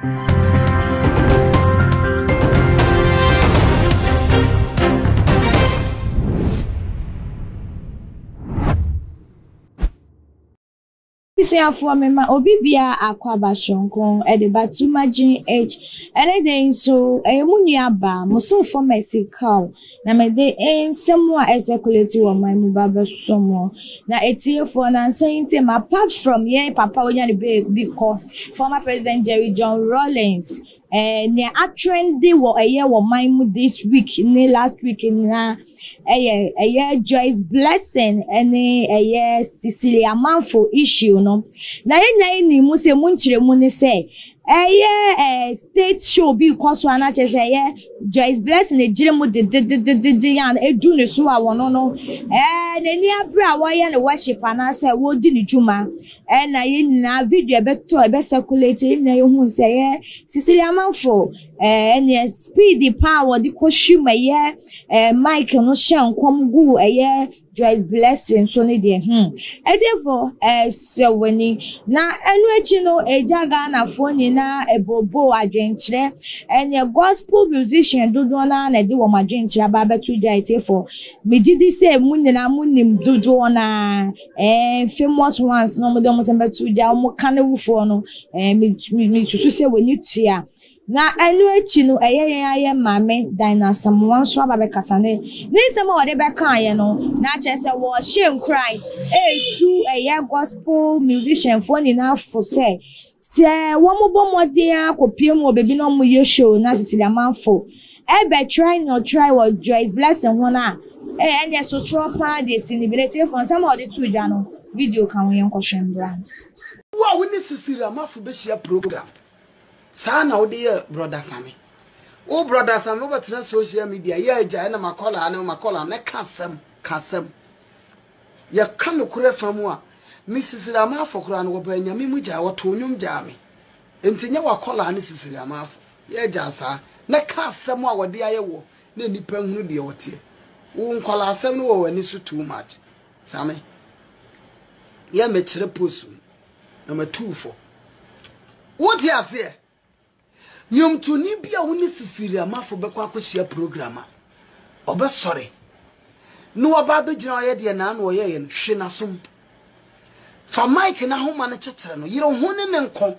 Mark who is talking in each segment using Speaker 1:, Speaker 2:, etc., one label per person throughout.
Speaker 1: For mema obibia akwaba shonkon e de batumagin h ele de so emunua ba muso for mesical na me de ensemu a executive wo man mu baba somo na etie for na saying apart from here papa onya le be former president Jerry John Rawlings ne a trendy wo eye wo man mu this week ne last week na Joyce Blessing and Cecilia Manfo issue no na ni mu se mu nchire mu ne se state show bi kwaso ana che se Joyce Blessing ejire mu de yan edu ne so a wono no nani abra wa ye ne worship ana se wo di ne juma na ye na video ebeto ebe circulate na ye hu se Cecilia Manfo ne speed power di kwashuma ye Mike no shankom gu Joyce Blessing so ne de therefore so wani na enu echi no ejaga na foni na ebobo adwenkyere ene gospel musician dodo na de wo madwenkyere aba betu jaite for megidi se munina munim dodo na famous ones no mo de mo se betu ja mo kanewufo no me susu se wani tia na enu echi no eye mame dynasty one so aba be kasane ni se mo de be kan ye no na che se wo shame cry to gospel musician for ni na for say se wo mo bo modin akopie mu obebi no mo ye show na Cecilia Manfo be try what Joyce Blessing wona and so tropa de sinibirete for some of the two jano video kan we enko hwembra
Speaker 2: wo woni Cecilia Manfo be share program sana wo de brother Sami o brother Sami wo betena social media ye agya na makola na kasem ya kanu kure famu a Cecilia Manfo kura no wo ba nyame mu gya wo to nyum gya me enti nya wakola ne Cecilia Manfo ye gya sa na kasem a wo de aye wo na nipa hunu de wote wo nkola asem no wo wani so too much Sami ye me kire post na matufo wo ti ase nyom tuni bia woni Cecilia Manfo be kwa kwashia program a obe sorry no oba be gina oye de na na oye ye hwe na som fa Mike na homa na chekere no yire ho ne nko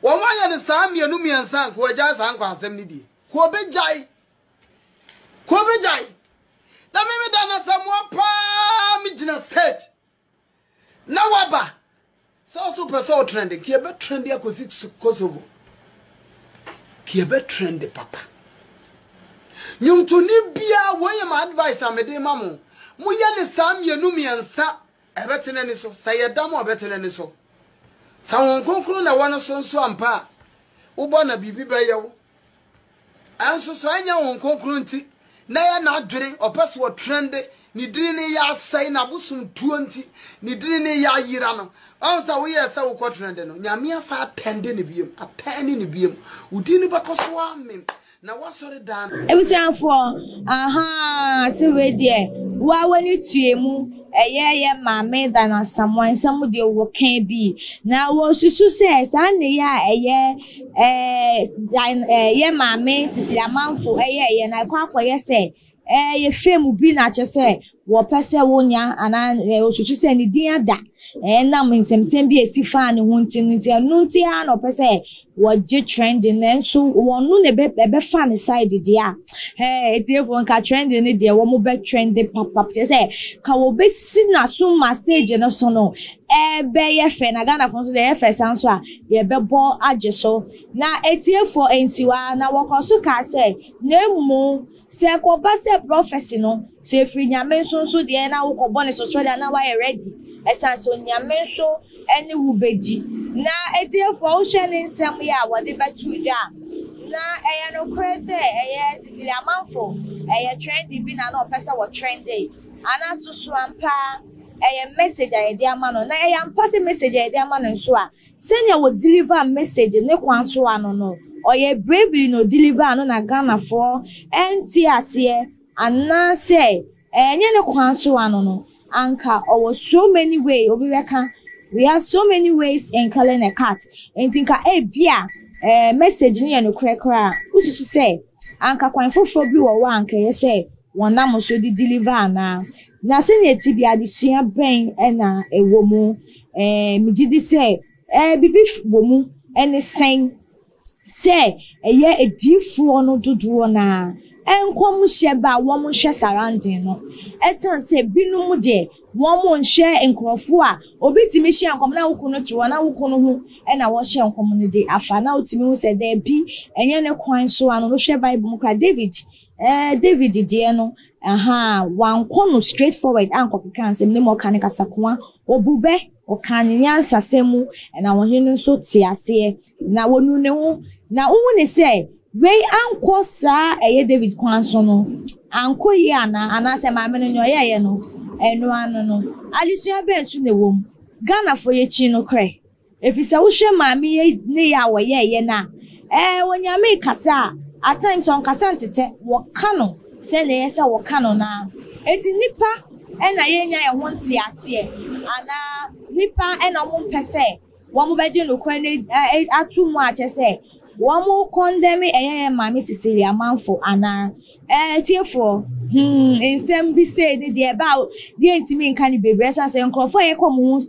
Speaker 2: wo ma ya ne saa mienu miensa ko agya saa nkwa asem ni die ko be jai na me da na samwa pa mi gina stage na waba so person trend ki be trend ya ko sit Kosovo ki be trend papa nyum to ni bia wo ye ma advice amede mamu mu ye ne sam ye nu miensa ebetene ni so sayedam obetene ni so sawon konkro na wona so ampa wo bo na bibi be ye wo anso so anya won konkro nti na ya na adwere opeso wo trend ni diri ni ya sai na busum 20 ni diri ni ya yira no ansa wo ye sa wo ko trend no nyame asa attende ni biem atani ni biem udi ni bakoso amem na wasori dan
Speaker 1: ebusianfo se we de wa wani tuemu ye mame dana someone some de wo kan bi na wo susu se sa ne ya ye mame Cecilia Manfo ye na kwakoye se ye femu bi na che se wo pese wonya ana osusu se ni din ada na mensem bi esifa ne hunti nti no pese wo je trending na so wonu ne be fa ne side dia etiefo nka trending ne dia wo mo be trending papa che se ka wo be sina so ma stage no so no be ye fe na Ghana fon so ye fe sanso a ye be bo age so na etiefo ensiwa na wo koso ka se na mu se ko ba se prophecy no se free nyame so de na wo ko bone so na wa ready esa so nyame so ene wubeji na etiefo wo hwe ne nsem ya wo de batu ja na no krese Cecilia Manfo trendy bi na no pesa wo trendy ana susu ampa message de amano na ampa se message de amano so a senya wo deliver message ne kwanso ano no oye bravely no deliver ano na Ghana for enti ase ana se nye ne kwanso ano no anka owo so many way obi weka we have so many ways in calling a cat and think bia message ni no krekra ususu say anka kwan foforo bi wo wa anka ye say wonam so di deliver na se ne ti bi adesua ben na ewo mu migidi say bibi wo mu ene sen say eye edifu ono dodo na enkom sheba wo mu hwe surrounding no esan say binum de wo mu nhwe enkrofo a obi timi hye enkom na wokuno to na wokuno hu na wo hye enkom no de afa na otimi hu say there bi enye ne kwan so ano no hwe bible mu ka David de no wan kono straight forward anko kan sem ne mo kan kasakwa obube o kan nyansa semu na wo hinu so tiase na wonu ne hu na wo ne say we anko sa David kwan so no anko yi ana se ma me no ye no enu anu no alisua ben su ne wom Ghana for ye chi no kre efisa wo hwe ma me ye ne ya wo ye na wonya me kasa at times on kasa ntete wo kano se ne yesa wo kano na eti nipa na ye nya ye ho ntiase ana nipa na mo mpese wo mo beje no kwa ne atu mu a chese wo mo condemn mama Cecilia manfo ana tiefo ensem bi say ni de about de ntimi nka ni bebre san say nkrofo ye kom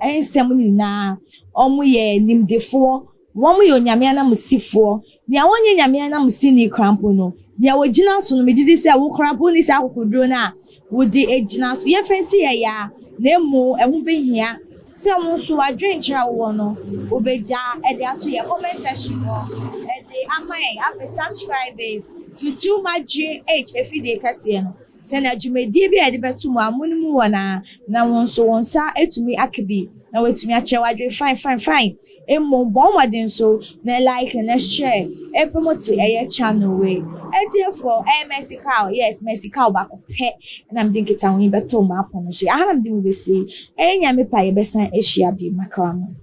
Speaker 1: ensem ni na omo ye nimdefo wo mo yo nyame na musifo nia wonye nyame na musini krampo no nia wogina so no megidi say wo krampo ni say akokodro na wo di ejina so ye fancy ye ya na emu ehu behia se mo so adwen kira wo no obeja e de ato ye comment section no e de amai afi subscribe to Tuma GH efide kase no se na dwumedie bi e de betu mu amunimu wona na won so won sa etumi akabi na wetumi achewa adwe fine emo bon waden so na like na share e promote e channel we e for Mexical yes Mexical ba ko pe na mdin kita won beto ma apono so aha mdin we be say e nya me pa ye besan ehia bi makram